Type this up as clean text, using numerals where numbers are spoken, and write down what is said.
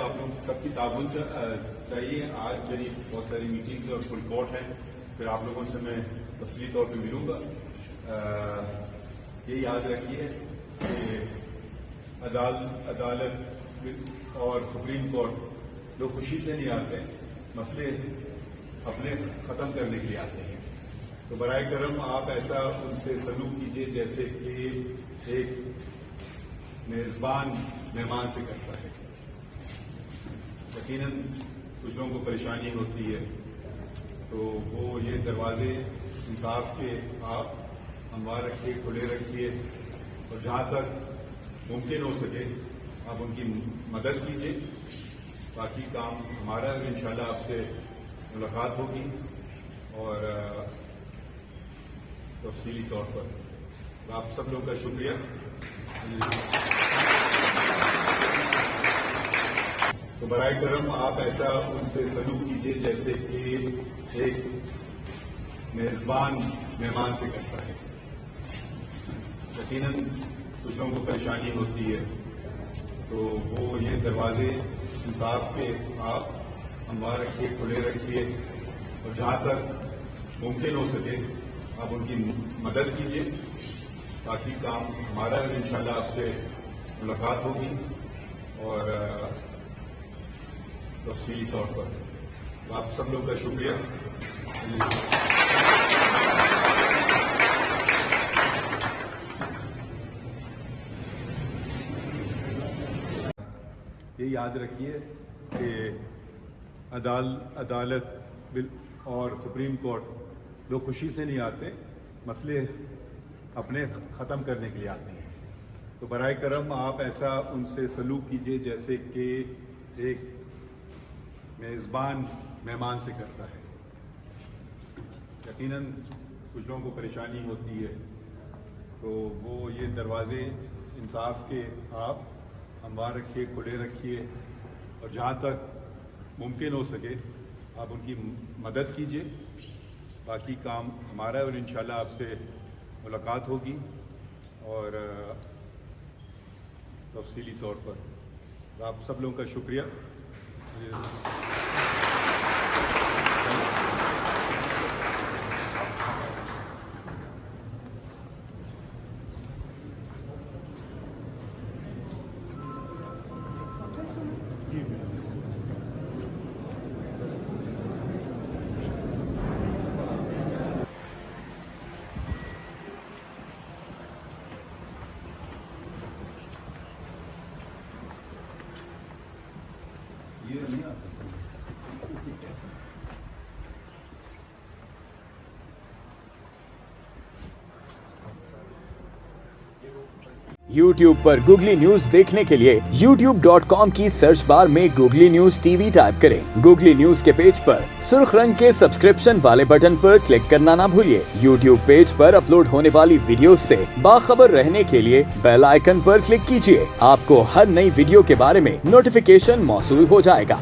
آپ لوگ سب کی تعاون چاہیے. آج میری بہت ساری میٹنگز اور فل کورٹ ہیں, پھر آپ لوگوں سے میں تفصیلی طور پہ ملوں گا. یہ یاد رکھیے کہ عدالت اور سپریم کورٹ لوگ خوشی سے نہیں آتے, مسئلے اپنے ختم کرنے کے لیے آتے ہیں. تو برائے کرم آپ ایسا ان سے سلوک کیجیے جیسے کہ ایک میزبان مہمان سے کرتا ہے. یقیناً کچھ لوگوں کو پریشانی ہوتی ہے, تو وہ یہ دروازے انصاف کے آپ ہموار رکھیے, کھلے رکھیے, اور جہاں تک ممکن ہو سکے آپ ان کی مدد کیجیے. باقی کام ہمارا ہے, انشاءاللہ آپ سے ملاقات ہوگی اور تفصیلی طور پر. آپ سب لوگوں کا شکریہ. تو برائے کرم آپ ایسا ان سے سلوک کیجیے جیسے کہ ایک میزبان مہمان سے کرتا ہے. یقیناً کچھ لوگوں کو پریشانی ہوتی ہے, تو وہ یہ دروازے انصاف کے آپ ہموار رکھیے, کھلے رکھیے, اور جہاں تک ممکن ہو سکے آپ ان کی مدد کیجیے. باقی کام ہمارا ہے, انشاءاللہ آپ سے ملاقات ہوگی اور تفصیلی طور پر. آپ سب لوگوں کا شکریہ. یہ یاد رکھیے کہ عدالت اور سپریم کورٹ لوگ خوشی سے نہیں آتے, مسئلے اپنے ختم کرنے کے لیے آتے ہیں. تو برائے کرم آپ ایسا ان سے سلوک کیجیے جیسے کہ ایک میزبان مہمان سے کرتا ہے. یقیناً کچھ لوگوں کو پریشانی ہوتی ہے, تو وہ یہ دروازے انصاف کے آپ ہموار رکھیے, کھلے رکھیے, اور جہاں تک ممکن ہو سکے آپ ان کی مدد کیجیے. باقی کام ہمارا ہے, اور انشاءاللہ آپ سے ملاقات ہوگی اور تفصیلی طور پر. آپ سب لوگوں کا شکریہ. یہ نہیں آ سکتا. YouTube پر گوگلی نیوز دیکھنے کے لیے youtube.com کی سرچ بار میں googly news T V type کریں. گوگلی نیوز کے پیج پر سرخ رنگ کے سبسکرپشن والے بٹن پر کلک کرنا نہ بھولیے. YouTube پیج پر اپلوڈ ہونے والی ویڈیوز سے باخبر رہنے کے لیے بیل آئیکن پر کلک کیجیے. آپ کو ہر نئی ویڈیو کے بارے میں نوٹیفیکیشن موصول ہو جائے گا.